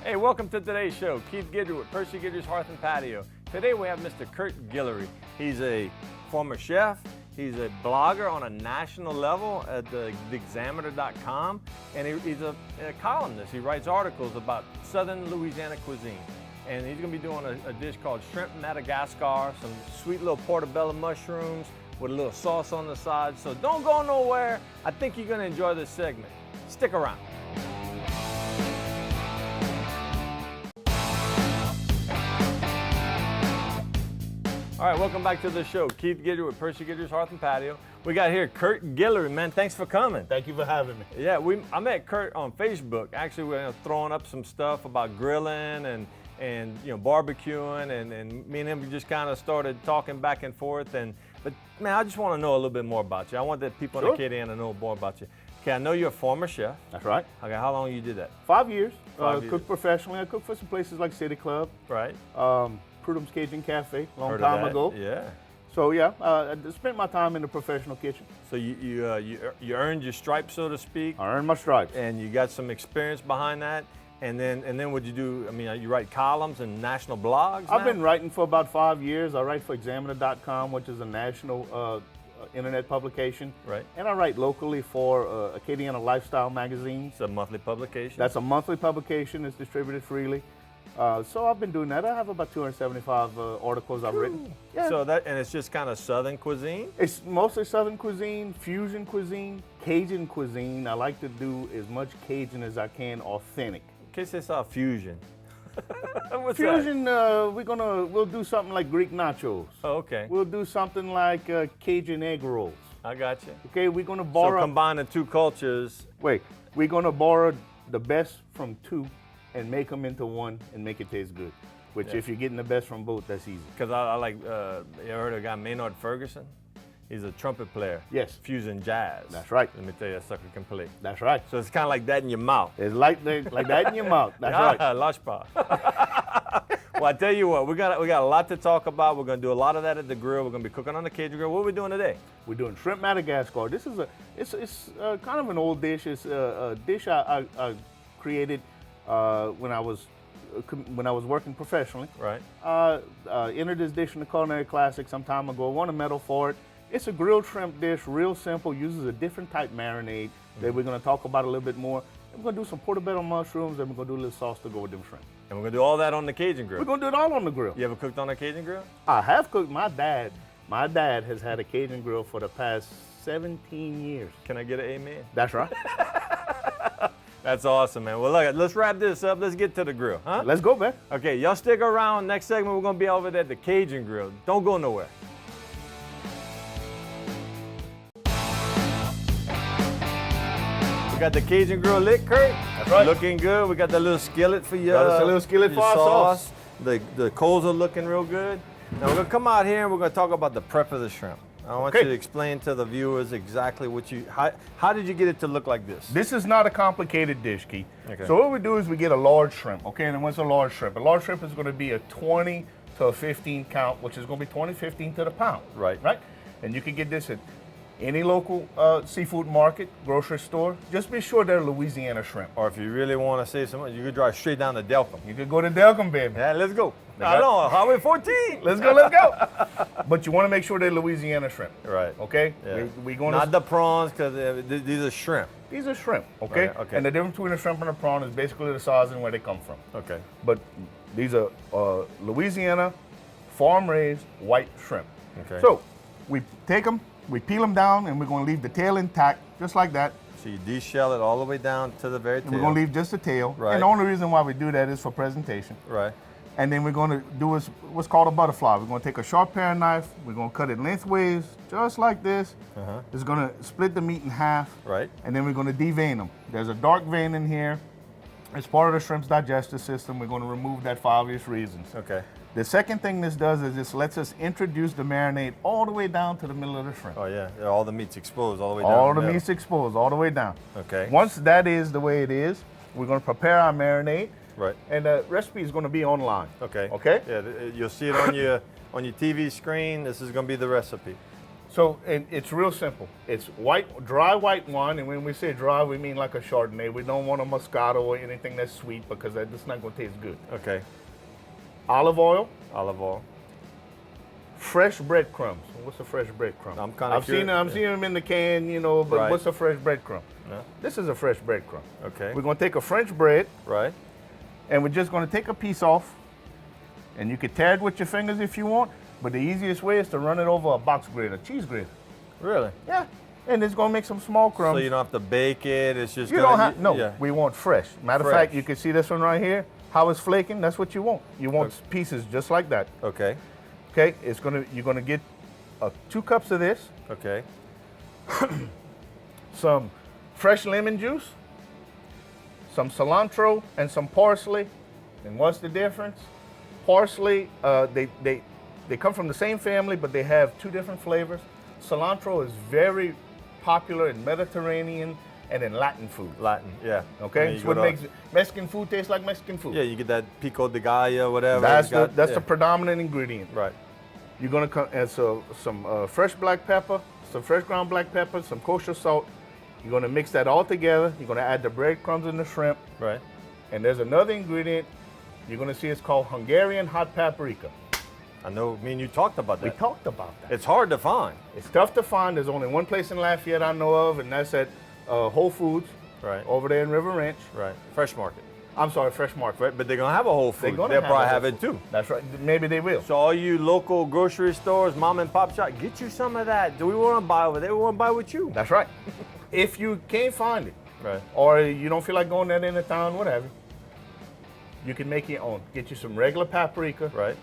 Hey, welcome to today's show. Keith Guillory with Percy Guillory's Hearth and Patio. Today we have Mr. Curt Guillory. He's a former chef. He's a blogger on a national level at theexaminer.com, and he's a columnist. He writes articles about southern Louisiana cuisine. And he's gonna be doing a dish called shrimp Madagascar, some sweet little portobello mushrooms with a little sauce on the side. So don't go nowhere. I think you're gonna enjoy this segment. Stick around. All right, welcome back to the show. Keith Guillory with Percy Guillory's Hearth and Patio. We got here Curt Guillory, man. Thanks for coming. Thank you for having me. Yeah, I met Curt on Facebook. Actually, we're throwing up some stuff about grilling and you know, barbecuing, and me and him just kind of started talking back and forth. But man, I just want to know a little bit more about you. I want the people in the KDN to know more about you. Okay, I know you're a former chef. That's right. Okay, how long you did that? 5 years. 5 years. Cooked professionally. I cooked for some places like City Club. Right. Prudhom's Cajun Cafe, long Heard time of that. ago. Yeah. So yeah, I spent my time in the professional kitchen. So you earned your stripes, so to speak. I earned my stripes. And you got some experience behind that. And then what'd you do? I mean, you write columns and national blogs I've now? been writing for about 5 years. I write for Examiner.com, which is a national internet publication. Right. And I write locally for Acadiana Lifestyle magazine. It's a monthly publication. That's a monthly publication. It's distributed freely. So I've been doing that. I have about 275 articles I've written. Yeah. So and it's just kind of Southern cuisine? It's mostly Southern cuisine, fusion cuisine, Cajun cuisine. I like to do as much Cajun as I can, authentic. In case they saw fusion. What's Fusion, that? we'll do something like Greek nachos. Oh, okay. We'll do something like Cajun egg rolls. I got you. Okay, we're gonna borrow. So combine the two cultures. Wait, we're gonna borrow the best from two and make them into one and make it taste good. Which, if you're getting the best from both, that's easy. Because I like, you ever heard of a guy, Maynard Ferguson? He's a trumpet player. Yes. Fusion jazz. That's right. Let me tell you, that sucker can play. That's right. So it's kind of like that in your mouth. It's like that in your mouth. That's right. Lashpa. Well, I tell you what, we got a lot to talk about. We're going to do a lot of that at the grill. We're going to be cooking on the Cajun grill. What are we doing today? We're doing shrimp Madagascar. This is it's kind of an old dish. It's a dish I created when I was working professionally. Right. Entered this dish in the Culinary Classic some time ago. Won a medal for it. It's a grilled shrimp dish, real simple. Uses a different type marinade that we're going to talk about a little bit more. And we're going to do some portobello mushrooms, and we're going to do a little sauce to go with them shrimp. And we're going to do all that on the Cajun grill. We're going to do it all on the grill. You ever cooked on a Cajun grill? I have cooked. My dad has had a Cajun grill for the past 17 years. Can I get an amen? That's right. That's awesome, man. Well, look, let's wrap this up. Let's get to the grill, huh? Let's go, man. Okay, y'all stick around. Next segment, we're going to be over there at the Cajun grill. Don't go nowhere. We got the Cajun grill lit, Curt. That's right. Looking good. We got the little skillet for you. Got us a little skillet for our sauce. The coals are looking real good. Now we're gonna come out here and we're gonna talk about the prep of the shrimp. I want you to explain to the viewers exactly how did you get it to look like this? This is not a complicated dish, Keith. Okay. So what we do is we get a large shrimp, okay? And what's a large shrimp? A large shrimp is gonna be a 20 to a 15 count, which is gonna be 20, 15 to the pound. Right. Right? And you can get this at any local seafood market, grocery store. Just be sure they're Louisiana shrimp. Or if you really want to save some money, you could drive straight down to Delcom. You could go to Delcom, baby. Yeah, let's go. I know, Highway 14. Let's go. But you want to make sure they're Louisiana shrimp. Right. Okay? Yeah. We gonna Not the prawns, because these are shrimp. These are shrimp, okay? Right, okay. And the difference between a shrimp and a prawn is basically the size and where they come from. Okay. But these are Louisiana farm-raised white shrimp. Okay. So we take them, we peel them down, and we're going to leave the tail intact, just like that. So you de-shell it all the way down to the very tail. And we're going to leave just the tail. Right. And the only reason why we do that is for presentation. Right. And then we're going to do what's called a butterfly. We're going to take a sharp paring knife. We're going to cut it lengthways, just like this. It's going to split the meat in half. Right. And then we're going to devein them. There's a dark vein in here. It's part of the shrimp's digestive system. We're going to remove that for obvious reasons. Okay. The second thing this does is this lets us introduce the marinade all the way down to the middle of the shrimp. Oh yeah, all the meat's exposed all the way down. All the meat's exposed all the way down. Okay. Once that is the way it is, we're going to prepare our marinade. Right. And the recipe is going to be online. Okay. Okay? Yeah, you'll see it on your TV screen. This is going to be the recipe. So it's real simple. It's dry white wine, and when we say dry, we mean like a Chardonnay. We don't want a Moscato or anything that's sweet because that's not going to taste good. Okay. Olive oil. Olive oil. Fresh breadcrumbs. What's a fresh breadcrumb? I'm kind of curious. I've seen them in the can, you know, but Right. what's a fresh breadcrumb? No. This is a fresh breadcrumb. Okay. We're going to take a French bread, Right. and we're just going to take a piece off, and you can tear it with your fingers if you want, but the easiest way is to run it over a box grater, a cheese grater. Really? Yeah, and it's going to make some small crumbs. So you don't have to bake it. It's just You gonna, don't have, no, Yeah. we want fresh. Matter of Fresh. fact, you can see this one right here, how it's flaking, that's what you want. You want pieces just like that. Okay. Okay, you're gonna get 2 cups of this, Okay. some fresh lemon juice, some cilantro, and some parsley. And what's the difference? Parsley, they come from the same family, but they have 2 different flavors. Cilantro is very popular in Mediterranean and in Latin food. Latin. Yeah. Okay, And it's you what go to- makes Mexican food taste like Mexican food. Yeah, you get that pico de gallo, whatever. That's You got- the yeah. predominant ingredient. Right. You're gonna add some fresh black pepper, some fresh ground black pepper, some kosher salt. You're gonna mix that all together. You're gonna add the breadcrumbs and the shrimp. Right. And there's another ingredient. You're gonna see it's called Hungarian hot paprika. I know. Me and you talked about We that. talked about that. It's hard to find. It's tough to find. There's only one place in Lafayette I know of, and that's at Whole Foods Right. over there in River Ranch. Right. Fresh market. I'm sorry, Fresh Market. Right. But they're gonna have a Whole They're Foods. gonna They'll have probably a have Whole it too. That's right. Maybe they will. So all you local grocery stores, mom and pop shop, get you some of that. Do we want to buy over there? We want to buy with you. That's right. If you can't find it, Right. or you don't feel like going that into town, whatever, you can make your own. Get you some regular paprika. Right.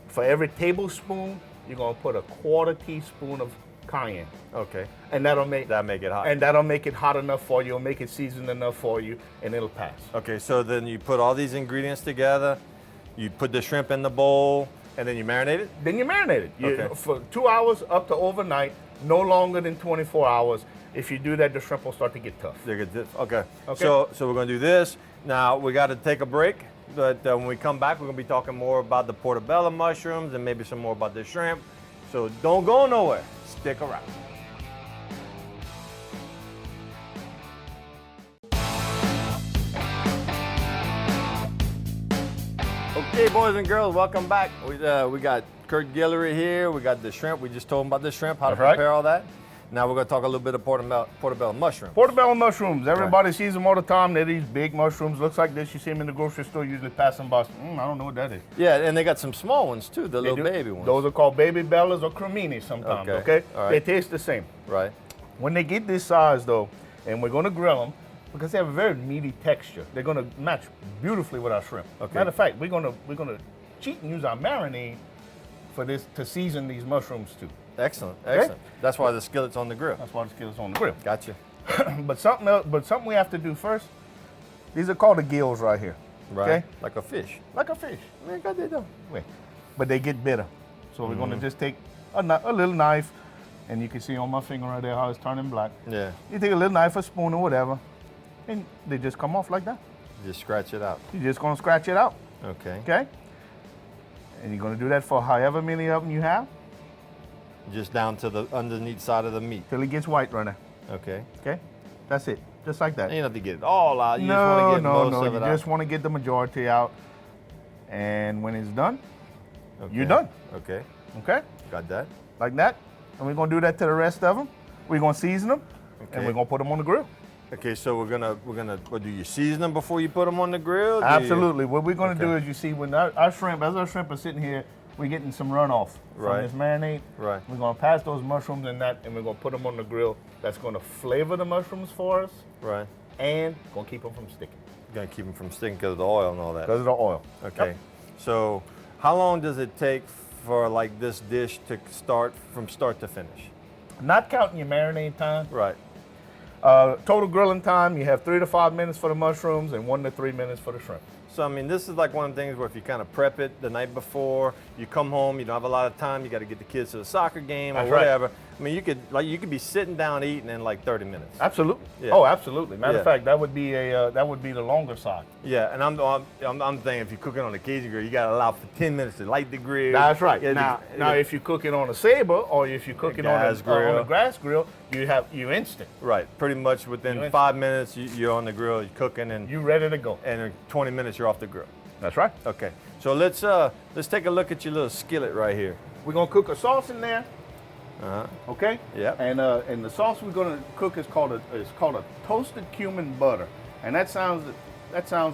For every tablespoon, you're gonna put a 1/4 teaspoon of cayenne, Okay. and that'll make it hot. it hot enough for you. It'll make it seasoned enough for you, and it'll pass. Okay. So then you put all these ingredients together. You put the shrimp in the bowl, and then you marinate it. Then you marinate it Okay. for 2 hours up to overnight, no longer than 24 hours. If you do that, the shrimp will start to get tough. They're good. Okay. Okay. So we're gonna do this. Now we got to take a break. But when we come back, we're gonna be talking more about the portobello mushrooms and maybe some more about the shrimp. So don't go nowhere. Stick around. Okay, boys and girls, welcome back. We got Curt Guillory here. We got the shrimp. We just told him about the shrimp, how to That's right. prepare all that. Now we're gonna talk a little bit of portobello mushrooms. Portobello mushrooms. Everybody sees them all the time. They're these big mushrooms. Looks like this. You see them in the grocery store, usually passing by. I don't know what that is. Yeah, and they got some small ones too, the They little do. baby ones. Those are called baby bellas or creminis sometimes. Okay. Okay. All right. They taste the same. Right. When they get this size though, and we're gonna grill them because they have a very meaty texture. They're gonna match beautifully with our shrimp. Okay. Matter of fact, we're gonna cheat and use our marinade for this to season these mushrooms too. Excellent, excellent. That's why the skillet's on the grill. That's why the skillet's on the grill. Gotcha. But something we have to do first. These are called the gills right here. Right. Okay. Like a fish. Like a fish. Man, God, they do. Wait. But they get bitter. So we're gonna just take a little knife, and you can see on my finger right there how it's turning black. Yeah. You take a little knife, a spoon, or whatever, and they just come off like that. Just scratch it out. You're just gonna scratch it out, Okay. okay? And you're gonna do that for however many of them you have, Just down to the underneath side of the meat. till it gets white right there, Okay. okay? That's it, just like that. You don't have to get it all out. You just No, want to get no, most no, of you it out. just wanna get the majority out. And when it's done, Okay. you're done, Okay. okay? Got that. Like that. And we're gonna do that to the rest of them. We're gonna season them, Okay. and we're gonna put them on the grill. Okay, so we're gonna what, do you season them before you put them on the grill? Do you- Absolutely. What we're going to do Okay. is, you see, when our shrimp, as our shrimp are sitting here, we're getting some runoff Right. from this marinade. Right. We're going to pass those mushrooms in that, and we're going to put them on the grill. That's going to flavor the mushrooms for us, Right. and going to keep them from sticking Gonna keep them from sticking because of the oil and all that. because of the oil. Okay. Yep. So how long does it take for like this dish to start from start to finish? Not counting your marinade time. Right. Total grilling time, you have 3 to 5 minutes for the mushrooms and 1 to 3 minutes for the shrimp. So I mean, this is like one of the things where if you kind of prep it the night before, you come home, you don't have a lot of time, you got to get the kids to the soccer game or That's right. whatever. I mean, you could be sitting down eating in like 30 minutes. Absolutely. Yeah. Oh, absolutely. Matter Yeah. of fact, that would be the longer side. Yeah, and I'm thinking if you're cooking on a Cajun grill, you got to allow for 10 minutes to light the grill. That's right. Yeah, Now, if you cook it on a Sabre or if you cook it on a grass grill, you instant. Right, pretty much within 5 minutes you're on the grill, you're cooking, and You ready to go. and in 20 minutes you're off the grill. That's right. Okay, so let's take a look at your little skillet right here. We're gonna cook a sauce in there. Okay. Yep. And the sauce we're gonna cook is called a toasted cumin butter, and that sounds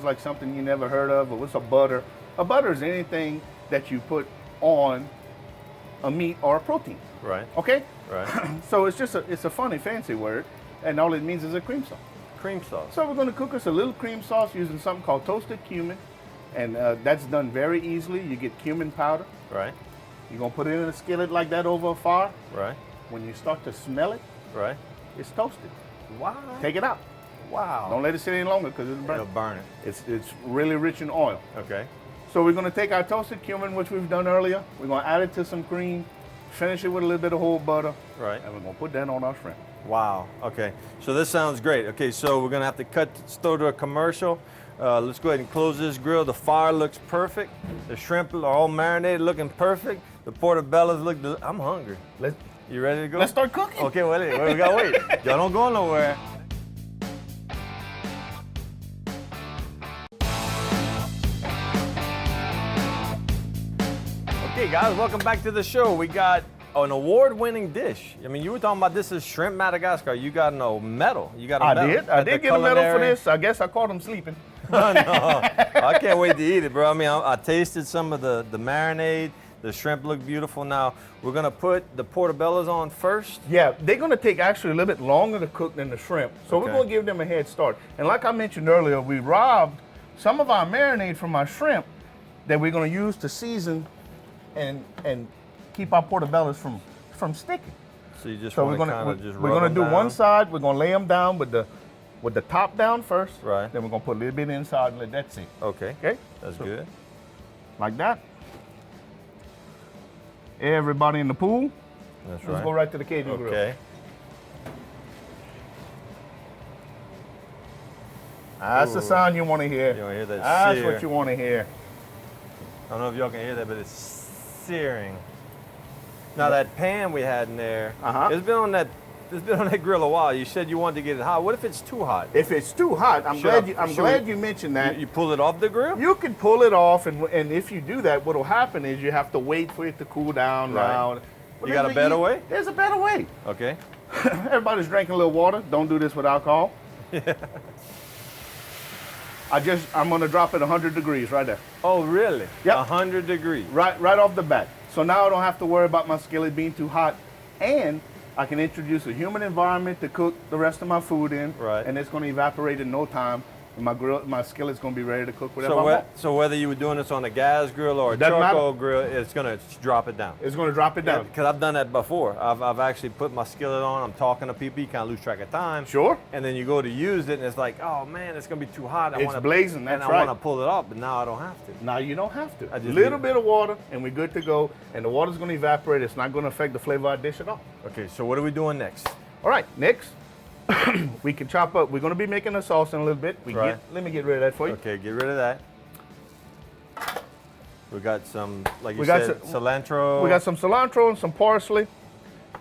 like something you never heard of. But what's a butter? A butter is anything that you put on a meat or a protein. Right. Okay. Right. So it's a funny fancy word, and all it means is a cream sauce. Cream sauce. So we're gonna cook us a little cream sauce using something called toasted cumin, and that's done very easily. You get cumin powder. Right. You're gonna put it in a skillet like that over a fire. Right. When you start to smell it, Right. it's toasted. Wow. Take it out. Wow. Don't let it sit any longer because it'll burn. It'll burn it. It's really rich in oil. Okay. So we're gonna take our toasted cumin, which we've done earlier. We're gonna add it to some cream, finish it with a little bit of whole butter, Right. and we're gonna put that on our shrimp. Wow. Okay. So this sounds great. Okay. So we're gonna have to throw to a commercial. Let's go ahead and close this grill. The fire looks perfect. The shrimp are all marinated, looking perfect. The portobellos look. I'm hungry. You ready to go? Let's start cooking. Okay. Wait. We gotta wait. Y'all don't go nowhere. Okay, guys, welcome back to the show. We got an award-winning dish. I mean, you were talking about this is shrimp Madagascar. You got a medal. You got a medal. I did get a medal for this. I guess I caught him sleeping. No, I can't wait to eat it, bro. I mean, I tasted some of the marinade. The shrimp look beautiful. Now, we're gonna put the portobellos on first. Yeah, they're gonna take actually a little bit longer to cook than the shrimp. So we're gonna give them a head start. And like I mentioned earlier, we robbed some of our marinade from our shrimp that we're gonna use to season and keep our portobellos from sticking. So you just So want we're to kind of just we're rub gonna them do down. one side. We're gonna lay them down with the top down first. Right. Then we're gonna put a little bit inside and let that sit. Okay. Okay. That's So, good. Like that. Everybody in the pool. That's Let's right. go right to the Cajun grill. Okay. That's the Ooh. sound you want to hear. You want to hear that That's sear. what you want to hear. I don't know if y'all can hear that, but it's searing. Now that pan we had in there, it's been on that grill a while. You said you wanted to get it hot. What if it's too hot? If it's too hot, I'm glad you mentioned that. You pull it off the grill? You can pull it off, and if you do that, what'll happen is you have to wait for it to cool down. Right. Now. You got a better way? There's a better way. Okay. Everybody's drinking a little water. Don't do this with alcohol. I'm gonna drop it 100 degrees right there. Oh, really? Yep. 100 degrees. Right off the bat. So now I don't have to worry about my skillet being too hot, and I can introduce a humid environment to cook the rest of my food in. Right. And it's gonna evaporate in no time. And my skillet's gonna be ready to cook whatever I want. So whether you were doing this on a gas grill or a Doesn't charcoal grill, it's gonna drop it down. It's gonna drop it down. Because I've done that before. I've actually put my skillet on. I'm talking to people. You kind of lose track of time. Sure. And then you go to use it, and it's like, oh man, it's gonna be too hot. It's blazing. That's and right. I want to pull it off, but now I don't have to. Now you don't have to. I A just little leave it. bit of water, and we're good to go. And the water's gonna evaporate. It's not gonna affect the flavor of our dish at all. Okay, so what are we doing next? All right, next, we can chop up. We're gonna be making a sauce in a little bit. Right. Let me get rid of that for you. Okay, get rid of that. We got some, like you We got said, cilantro. We got some cilantro and some parsley.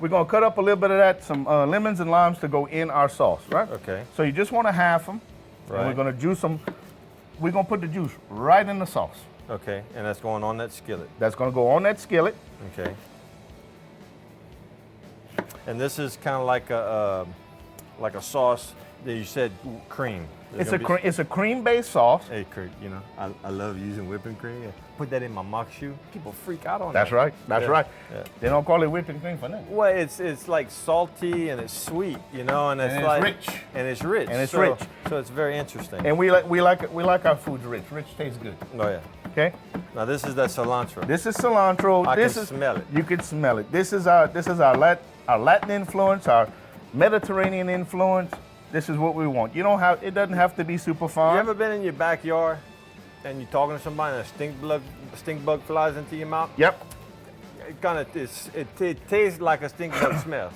We're gonna cut up a little bit of that, some lemons and limes to go in our sauce, right? Okay. So you just want to half them. Right. And we're gonna juice them. We're gonna put the juice right in the sauce. Okay, and that's going on that skillet. That's gonna go on that skillet. Okay. And this is kind of like a sauce that you said cream. It's a cream-based sauce. Hey Curt, you know I love using whipping cream. Yeah. Put that in my mock shoe. People freak out on That's that. right. That's Yeah, right. yeah. They don't call it whipping cream for nothing. Well, it's like salty and it's sweet, you know, and it's like rich. And it's rich. And it's so, rich. So it's very interesting. And we like our foods rich. Rich tastes good. Oh yeah. Okay. Now this is that cilantro. This is cilantro. I this can is, smell it. You can smell it. This is our Latin influence, our Mediterranean influence. This is what we want. It doesn't have to be super fine. You ever been in your backyard and you're talking to somebody and a stink bug flies into your mouth? Yep. it tastes like a stink bug smells.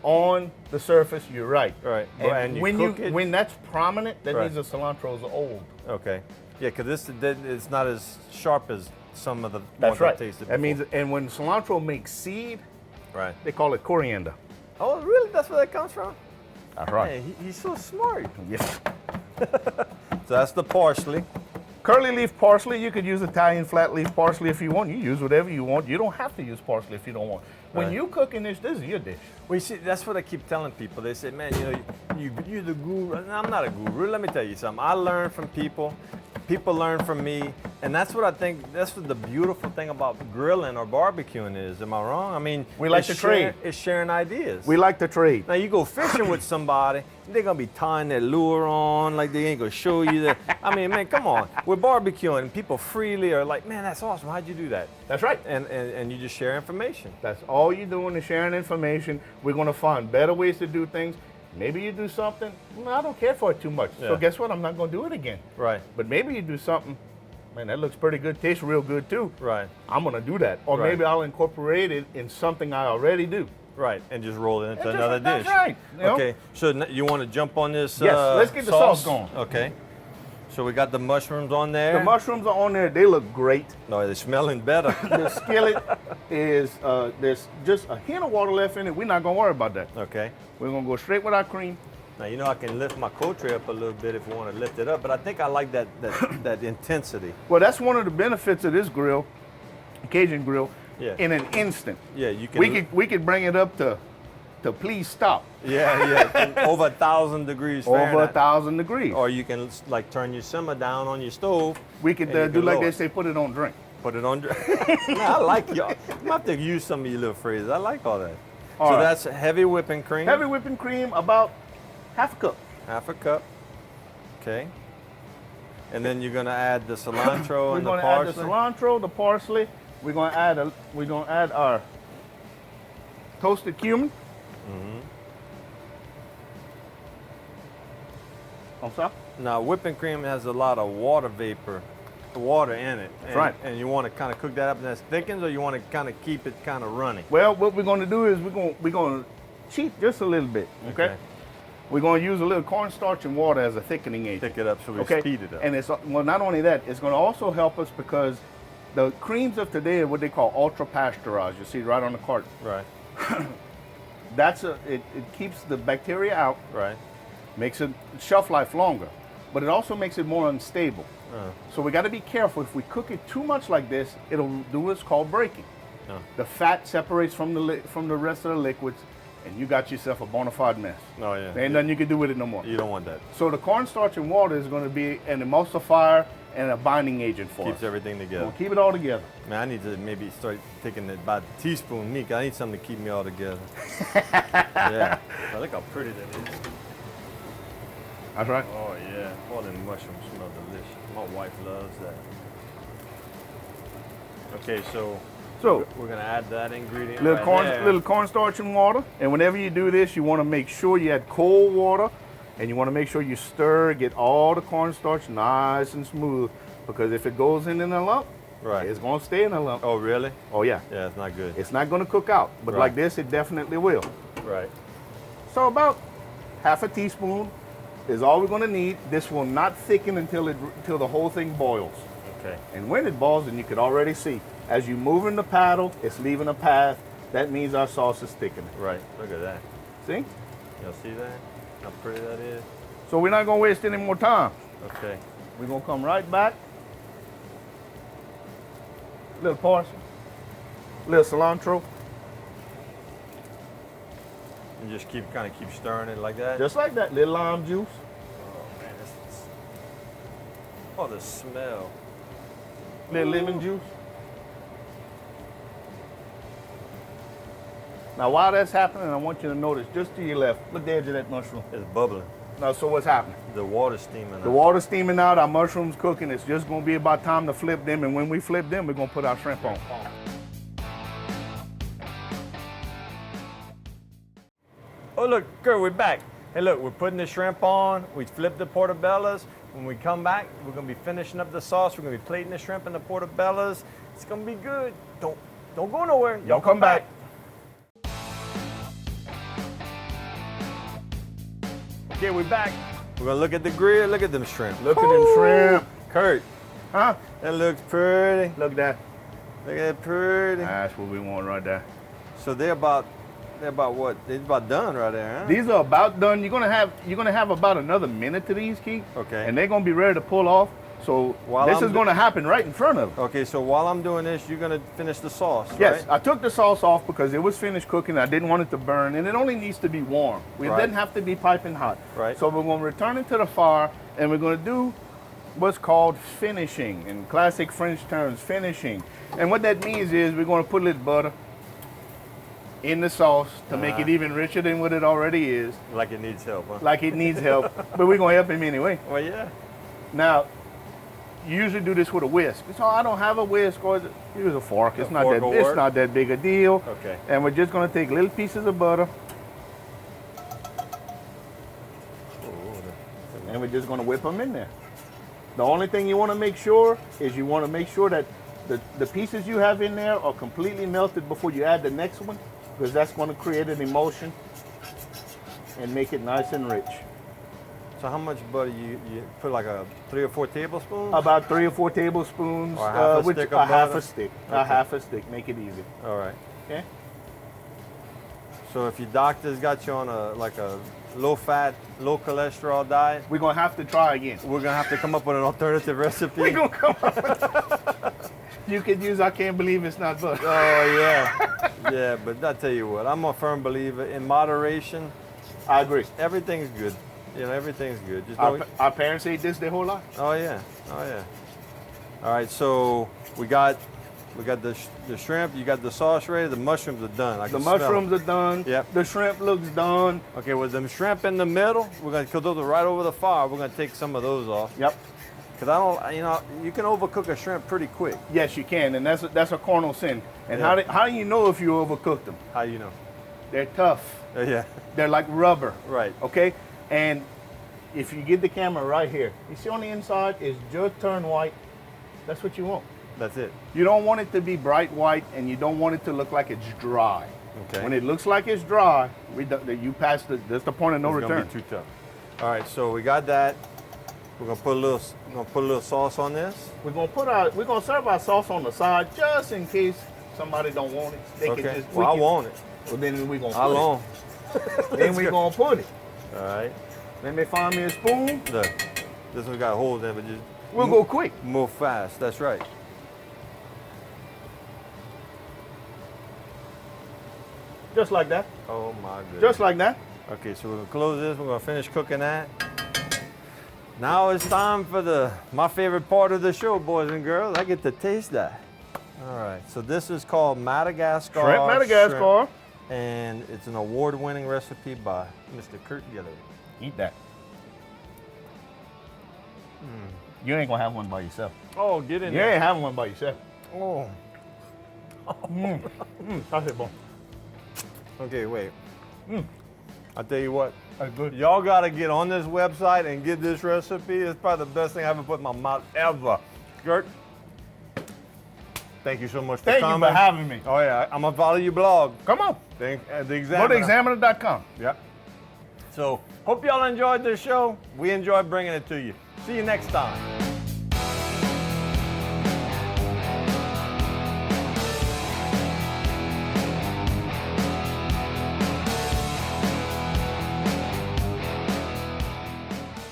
On the surface, you're right. Right. And you when cook it. when that's prominent, that Right. means the cilantro is old. Okay. Yeah, because it's not as sharp as some of the That's ones right. I tasted That before. means, and when cilantro makes seed, Right. they call it coriander. Oh, really? That's where that comes from? That's right. Hey, he's so smart. Yes. So that's the parsley. Curly leaf parsley, you could use Italian flat leaf parsley if you want. You use whatever you want. You don't have to use parsley if you don't want. When Right. you cooking this is your dish. Well, you see, that's what I keep telling people. They say, man, you're the guru. And I'm not a guru. Let me tell you something. I learn from people. People learn from me. And that's what I think, that's what the beautiful thing about grilling or barbecuing is. Am I wrong? I mean, We like it's to trade. It's sharing ideas. We like to trade. Now, you go fishing with somebody, they're going to be tying their lure on, like they ain't going to show you that. I mean, man, come on. We're barbecuing, and people freely are like, man, that's awesome. How'd you do that? That's right. And you just share information. That's all you're doing is sharing information. We're going to find better ways to do things. Maybe you do something, I don't care for it too much. So Yeah. guess what? I'm not going to do it again. Right, But maybe you do something, man, that looks pretty good, tastes real good too. right, I'm going to do that. Or Right. maybe I'll incorporate it in something I already do. right. And just roll it into That's another right, dish. that's right, you know? Okay, so you want to jump on this Yes, let's get the sauce going. Okay. So we got the mushrooms on there. The mushrooms are on there. They look great. No, they're smelling better. The skillet is, there's just a hint of water left in it. We're not going to worry about that. Okay. We're going to go straight with our cream. Now, you know I can lift my cold tray up a little bit if you want to lift it up, but I think I like that that intensity. Well, that's one of the benefits of this grill, Cajun grill. Yeah. In an instant, Yeah, you can. we could bring it up to please stop. Yeah. Over 1,000 degrees Over Fahrenheit. 1,000 degrees. Or you can like turn your simmer down on your stove. We could and you do can like lower they it. say, put it on drink. Put it on. I like y'all. I'm have to use some of your little phrases. I like all that. All So right. that's heavy whipping cream. Heavy whipping cream, about half a cup. Half a cup. Okay. And then you're gonna add the cilantro We're and the going to add the parsley. cilantro, the parsley. We're going to add our toasted cumin. Mm-hmm. I'm sorry? Now, whipping cream has a lot of water vapor, water in it. And, right. And you want to kind of cook that up and that thickens, or you want to kind of keep it kind of runny? Well, what we're going to do is we're going to cheat just a little bit. Okay. We're going to use a little cornstarch and water as a thickening agent. Thick it up so we Okay. speed it up. And it's not only that, it's going to also help us because the creams of today are what they call ultra pasteurized. You see right on the carton. Right. It keeps the bacteria out, Right. makes it shelf life longer, but it also makes it more unstable. So we got to be careful. If we cook it too much like this, it'll do what's called breaking. The fat separates from the rest of the liquids, and you got yourself a bona fide mess. Oh yeah. There ain't nothing you can do with it no more. You don't want that. So the cornstarch and water is going to be an emulsifier and a binding agent for Keeps us. everything together. We'll keep it all together. Man, I need to maybe start taking it by the teaspoon. Meek, I need something to keep me all together. Yeah. Oh, look how pretty that is. That's right. Oh yeah. All them mushrooms smell delicious. My wife loves that. Okay, so So we're gonna add that ingredient. little cornstarch and water. And whenever you do this, you want to make sure you add cold water, and you want to make sure you stir, get all the cornstarch nice and smooth. Because if it goes in a lump, Right. it's going to stay in a lump. Oh really? Oh yeah. Yeah, it's not good. It's not going to cook out, but Right. like this, it definitely will. Right. So about half a teaspoon is all we're going to need. This will not thicken until the whole thing boils. Okay. And when it boils, then you can already see, as you move in the paddle, it's leaving a path. That means our sauce is thickening. Right. Look at that. See? Y'all see that? How pretty that is? So we're not going to waste any more time. Okay. We're going to come right back. Little parsley, little cilantro, And just kind of keep stirring it like that. just like that. Little lime juice. Oh man, oh, the smell. Little lemon juice. Now, while that's happening, I want you to notice just to your left, look at the edge of that mushroom. It's bubbling. Now, so what's happening? The water's steaming. The water's steaming out, our mushrooms cooking. It's just going to be about time to flip them, and when we flip them, we're going to put our shrimp on. Oh look, Curt, we're back. Hey look, we're putting the shrimp on. We flipped the portobellos. When we come back, we're gonna be finishing up the sauce. We're gonna be plating the shrimp and the portobellos. It's gonna be good. Don't Don't go nowhere. Y'all come back. Okay, we're back. We're gonna look at the grill. Look at them shrimp. Look at them shrimp. Kurt, Huh? that looks pretty. Look at that. Look at that pretty. That's what we want right there. So they're about what? They're about done right there, huh? These are about done. You're gonna have about another minute to these, Keith. Okay. And they're gonna be ready to pull off. So While this I'm is gonna happen right in front of them. Okay, so while I'm doing this, you're gonna finish the sauce, Yes, right? I took the sauce off because it was finished cooking. I didn't want it to burn, and it only needs to be warm. It Right. doesn't have to be piping hot. Right. So we're gonna return it to the fire, and we're gonna do what's called finishing, in classic French terms, finishing. And what that means is we're gonna put a little butter in the sauce to make it even richer than what it already is, Like it needs help, huh? like it needs help, but we're gonna help him anyway. Well, yeah. Now, you usually do this with a whisk. So I don't have a whisk, or use a fork. It's not fork that. will It's work? not that big a deal. Okay. And we're just gonna take little pieces of butter, and we're just gonna whip them in there. The only thing you want to make sure is you want to make sure that the pieces you have in there are completely melted before you add the next one, because that's going to create an emulsion and make it nice and rich. So how much butter you put, like a 3 or 4 tablespoons? About 3 or 4 tablespoons, Or half a which stick of a half butter? a stick, Okay. a half a stick. Make it easy. All right. Okay. So if your doctor's got you on a low fat, low cholesterol diet, We're gonna have to try again. we're gonna have to come up with an alternative recipe. We're gonna come up with You could use I can't believe it's not butter. Oh yeah, yeah. But I tell you what, I'm a firm believer in moderation. I agree. Everything's good. You know, everything's good. Just Our, don't. our parents ate this their whole life. Oh yeah, oh yeah. All right, so we got the shrimp. You got the sauce ready. The mushrooms are done. I The can smell mushrooms are done. Yep. The shrimp looks done. it. Okay, with them shrimp in the middle, we're gonna kill those right over the fire. We're gonna take some of those off. Yep. Cause I don't, you know, you can overcook a shrimp pretty quick. Yes, you can, and that's a cardinal sin. And Yeah. how do you know if you overcooked them? How you know? They're tough. Yeah. They're like rubber. Right. Okay. And if you get the camera right here, you see on the inside is just turned white. That's what you want. That's it. You don't want it to be bright white, and you don't want it to look like it's dry. Okay. When it looks like it's dry, you pass that's the point of no It's return. gonna be too tough. All right, so we got that. We're gonna put a little sauce on this. We're gonna serve our sauce on the side just in case somebody don't want it. They can Okay. just, Well, I want it. Well, then we're gonna How put long? it. Then we're gonna put it. All right. Let me find me a spoon. Look, this one got holes in it, but just We'll go quick. move fast. That's right. Just like that. Oh my goodness. Just like that. Okay, so we're gonna close this. We're gonna finish cooking that. Now it's time for my favorite part of the show, boys and girls. I get to taste that. All right, so this is called Madagascar. Shrimp Madagascar. shrimp, and it's an award-winning recipe by Mr. Curt Guillory. Eat that. You ain't gonna have one by yourself. Oh, get in You there. ain't having one by yourself. Oh. That's it, boy. Okay, wait. I'll tell you what. That's good. Y'all gotta get on this website and get this recipe. It's probably the best thing I ever put in my mouth ever. Curt, thank you so much for Thank coming. you for having me. Oh yeah, I'm gonna follow your blog. Come on. The Go Examiner. to examiner.com. Yep. So, hope y'all enjoyed this show. We enjoyed bringing it to you. See you next time.